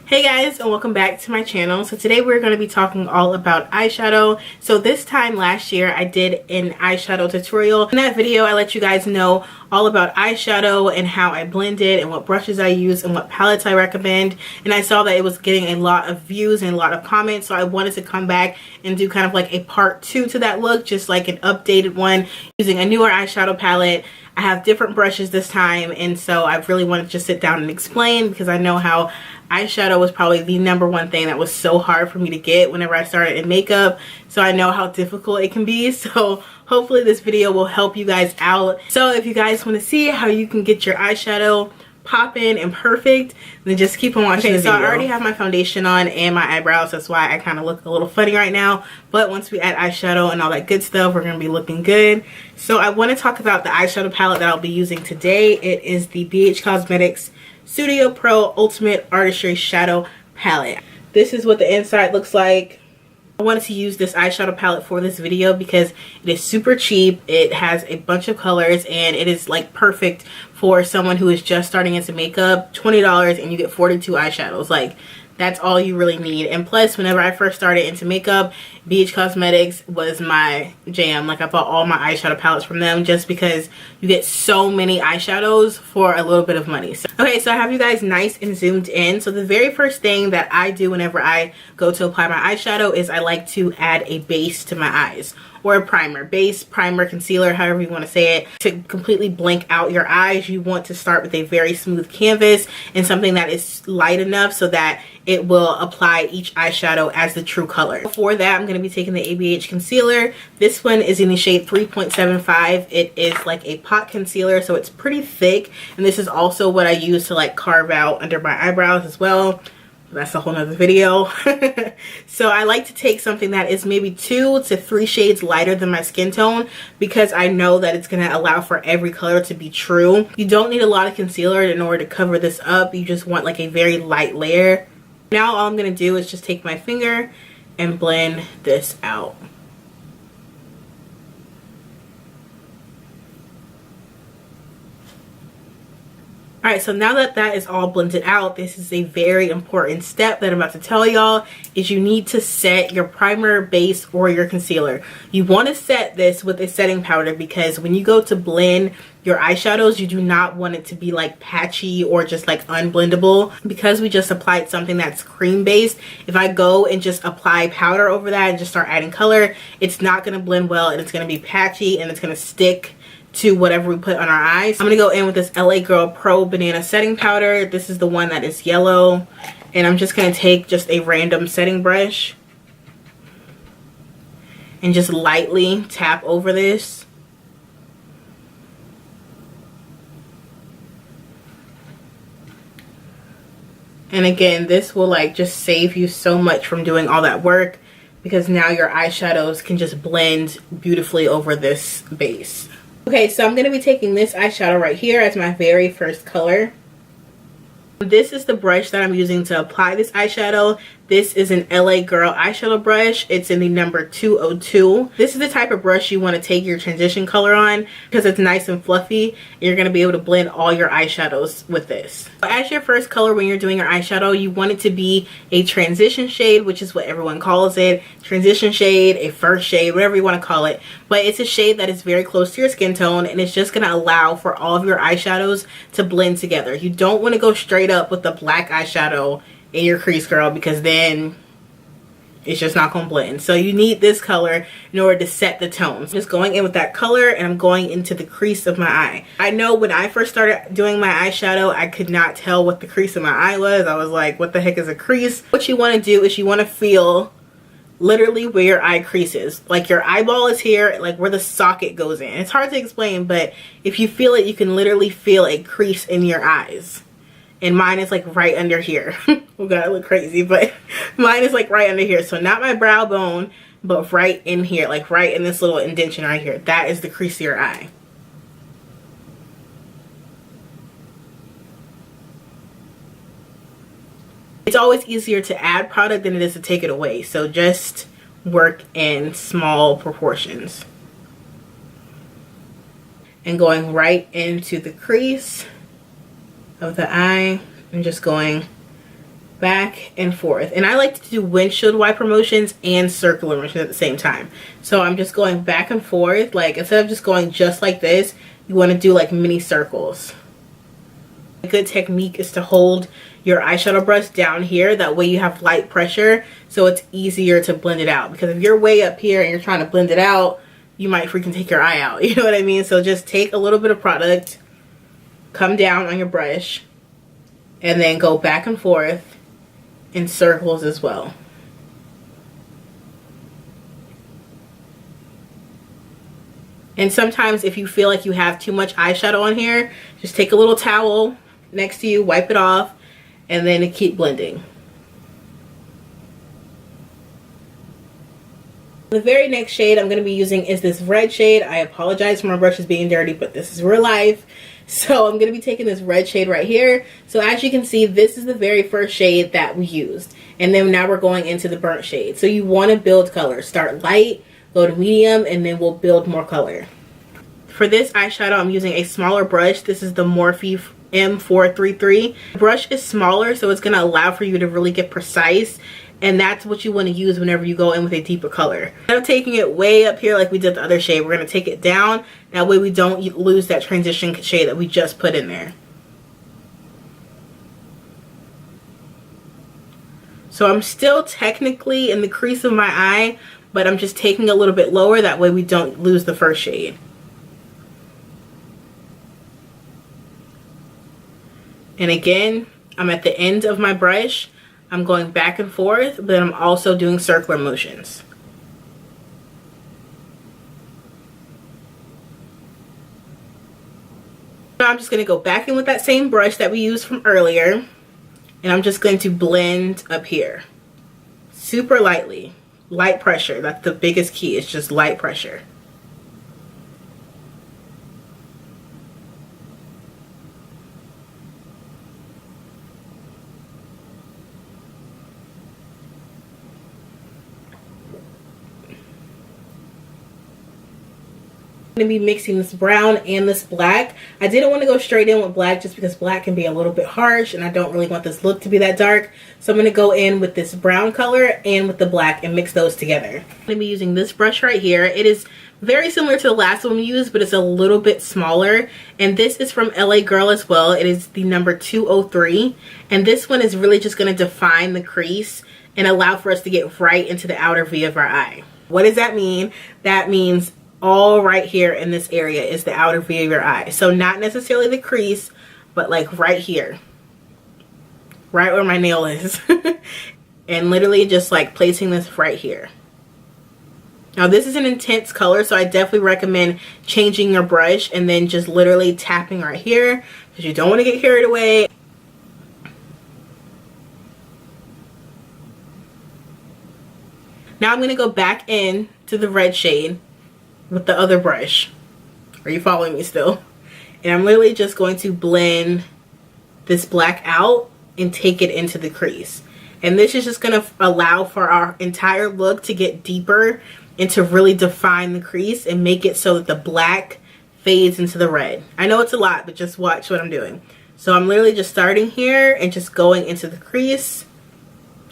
Hey guys, and welcome back to my channel. So today we're going to be talking all about eyeshadow. So this time last year I did an eyeshadow tutorial. In that video I let you guys know all about eyeshadow and how I blend it and what brushes I use and what palettes I recommend. And I saw that it was getting a lot of views and a lot of comments, so I wanted to come back and do kind of like a part 2 to that look, just like an updated one using a newer eyeshadow palette. I have different brushes this time, and so I really wanted to just sit down and explain, because I know how eyeshadow was probably the #1 thing that was so hard for me to get whenever I started in makeup. So I know how difficult it can be. So hopefully this video will help you guys out. So if you guys want to see how you can get your eyeshadow popping and perfect, then just keep on watching the video. So I already have my foundation on and my eyebrows. That's why I kind of look a little funny right now. But once we add eyeshadow and all that good stuff, we're going to be looking good. So I want to talk about the eyeshadow palette that I'll be using today. It is the BH Cosmetics Studio Pro Ultimate Artistry Shadow Palette. This is what the inside looks like. I wanted to use this eyeshadow palette for this video because it is super cheap. It has a bunch of colors and it is like perfect for someone who is just starting into makeup. $20 and you get 42 eyeshadows. Like, that's all you really need. And plus, whenever I first started into makeup, BH Cosmetics was my jam. Like, I bought all my eyeshadow palettes from them just because you get so many eyeshadows for a little bit of money. So, okay, so I have you guys nice and zoomed in. So the very first thing that I do whenever I go to apply my eyeshadow is I like to add a base to my eyes. Or a primer. Base, primer, concealer, however you want to say it. To completely blank out your eyes, you want to start with a very smooth canvas and something that is light enough so that it will apply each eyeshadow as the true color. For that, I'm going to be taking the ABH concealer. This one is in the shade 3.75. It is like a pot concealer, so it's pretty thick. And this is also what I use to like carve out under my eyebrows as well. That's a whole nother video. So I like to take something that is maybe 2 to 3 shades lighter than my skin tone, because I know that it's going to allow for every color to be true. You don't need a lot of concealer in order to cover this up. You just want like a very light layer. Now all I'm going to do is just take my finger and blend this out. Alright, so now that that is all blended out, this is a very important step that I'm about to tell y'all, is you need to set your primer, base, or your concealer. You want to set this with a setting powder, because when you go to blend your eyeshadows, you do not want it to be like patchy or just like unblendable. Because we just applied something that's cream based, if I go and just apply powder over that and just start adding color, it's not going to blend well and it's going to be patchy and it's going to stick to whatever we put on our eyes. I'm going to go in with this LA Girl Pro Banana Setting Powder. This is the one that is yellow. And I'm just going to take just a random setting brush and just lightly tap over this. And again, this will like just save you so much from doing all that work, because now your eyeshadows can just blend beautifully over this base. Okay, so I'm going to be taking this eyeshadow right here as my very first color. This is the brush that I'm using to apply this eyeshadow. This is an LA Girl eyeshadow brush. It's in the number 202. This is the type of brush you want to take your transition color on, because it's nice and fluffy. You're going to be able to blend all your eyeshadows with this. As your first color when you're doing your eyeshadow, you want it to be a transition shade, which is what everyone calls it. Transition shade, a first shade, whatever you want to call it. But it's a shade that is very close to your skin tone, and it's just going to allow for all of your eyeshadows to blend together. You don't want to go straight up with the black eyeshadow in your crease, girl, because then it's just not gonna blend. So you need this color in order to set the tone. Just going in with that color, and I'm going into the crease of my eye. I know when I first started doing my eyeshadow, I could not tell what the crease of my eye was. I was like, what the heck is a crease? What you want to do is you want to feel literally where your eye crease is. Like your eyeball is here, like where the socket goes in. It's hard to explain, but if you feel it, you can literally feel a crease in your eyes. And mine is like right under here. Oh god, I look crazy, but mine is like right under here. So not my brow bone, but right in here, like right in this little indentation right here. That is the crease of your eye. It's always easier to add product than it is to take it away. So just work in small proportions. And going right into the crease of the eye, and just going back and forth. And I like to do windshield wiper motions and circular motions at the same time. So I'm just going back and forth. Like, instead of just going just like this, you want to do like mini circles. A good technique is to hold your eyeshadow brush down here. That way you have light pressure, so it's easier to blend it out. Because if you're way up here and you're trying to blend it out, you might freaking take your eye out. You know what I mean? So just take a little bit of product, come down on your brush, and then go back and forth in circles as well. And sometimes if you feel like you have too much eyeshadow on here, just take a little towel next to you, wipe it off, and then keep blending. The very next shade I'm going to be using is this red shade. I apologize for my brushes being dirty, but this is real life. So I'm going to be taking this red shade right here. So as you can see, this is the very first shade that we used. And then now we're going into the burnt shade. So you want to build color. Start light, go to medium, and then we'll build more color. For this eyeshadow, I'm using a smaller brush. This is the Morphe M433. The brush is smaller, so it's going to allow for you to really get precise. And that's what you want to use whenever you go in with a deeper color. Instead of taking it way up here like we did the other shade, we're going to take it down. That way we don't lose that transition shade that we just put in there. So I'm still technically in the crease of my eye, but I'm just taking a little bit lower. That way we don't lose the first shade. And again, I'm at the end of my brush. I'm going back and forth, but I'm also doing circular motions. Now I'm just going to go back in with that same brush that we used from earlier, and I'm just going to blend up here. Super lightly. Light pressure. That's the biggest key. It's just light pressure. To be mixing this brown and this black. I didn't want to go straight in with black just because black can be a little bit harsh and I don't really want this look to be that dark. So I'm going to go in with this brown color and with the black and mix those together. I'm going to be using this brush right here. It is very similar to the last one we used, but it's a little bit smaller. And this is from LA Girl as well. It is the number 203. And this one is really just going to define the crease and allow for us to get right into the outer V of our eye. What does that mean? That means all right here in this area is the outer V of your eye. So not necessarily the crease, but like right here. Right where my nail is. And literally just like placing this right here. Now this is an intense color, so I definitely recommend changing your brush and then just literally tapping right here because you don't want to get carried away. Now I'm going to go back in to the red shade with the other brush. Are you following me still? And I'm literally just going to blend this black out and take it into the crease. And this is just going to allow for our entire look to get deeper and to really define the crease and make it so that the black fades into the red. I know it's a lot, but just watch what I'm doing. So I'm literally just starting here and just going into the crease.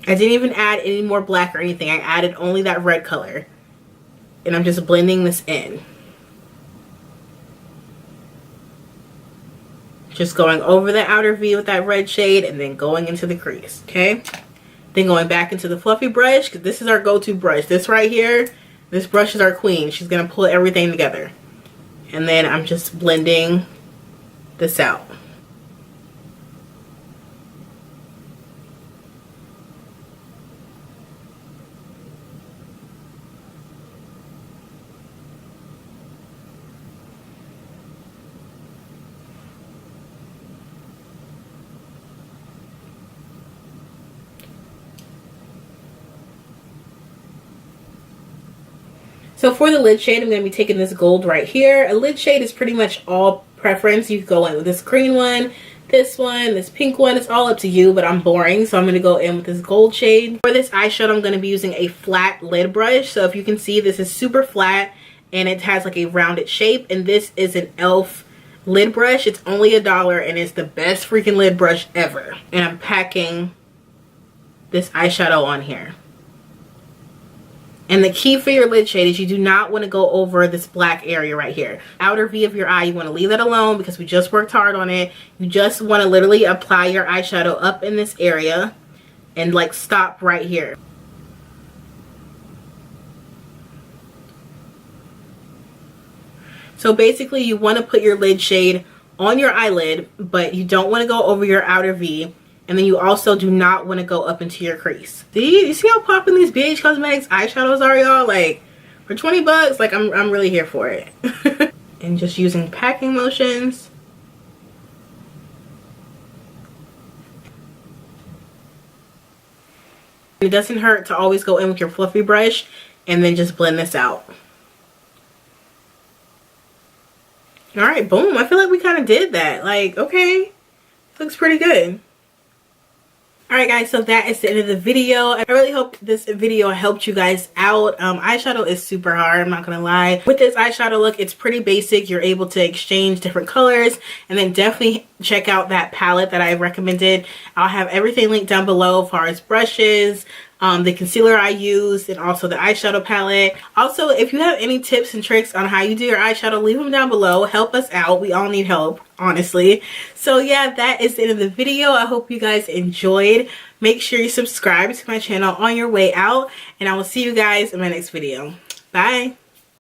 I didn't even add any more black or anything. I added only that red color. And I'm just blending this in. Just going over the outer V with that red shade and then going into the crease, okay? Then going back into the fluffy brush, because this is our go-to brush. This right here, this brush is our queen. She's going to pull everything together. And then I'm just blending this out. So for the lid shade, I'm going to be taking this gold right here. A lid shade is pretty much all preference. You can go in with this green one, this pink one. It's all up to you, but I'm boring, so I'm going to go in with this gold shade. For this eyeshadow, I'm going to be using a flat lid brush. So if you can see, this is super flat and it has like a rounded shape. And this is an e.l.f. lid brush. It's only $1 and it's the best freaking lid brush ever. And I'm packing this eyeshadow on here. And the key for your lid shade is you do not want to go over this black area right here. Outer V of your eye, you want to leave that alone because we just worked hard on it. You just want to literally apply your eyeshadow up in this area and like stop right here. So basically you want to put your lid shade on your eyelid, but you don't want to go over your outer V. And then you also do not want to go up into your crease. You see how popping these BH Cosmetics eyeshadows are, y'all? Like, for 20 bucks, like, I'm really here for it. And just using packing motions. It doesn't hurt to always go in with your fluffy brush and then just blend this out. Alright, boom. I feel like we kind of did that. Like, okay. Looks pretty good. Alright guys, so that is the end of the video. I really hope this video helped you guys out. Eyeshadow is super hard, I'm not gonna lie. With this eyeshadow look, it's pretty basic. You're able to exchange different colors, and then definitely check out that palette that I recommended. I'll have everything linked down below as far as brushes, the concealer I used, and also the eyeshadow palette. Also, if you have any tips and tricks on how you do your eyeshadow, leave them down below. Help us out. We all need help, honestly. So yeah, that is the end of the video. I hope you guys enjoyed. Make sure you subscribe to my channel on your way out, and I will see you guys in my next video. Bye.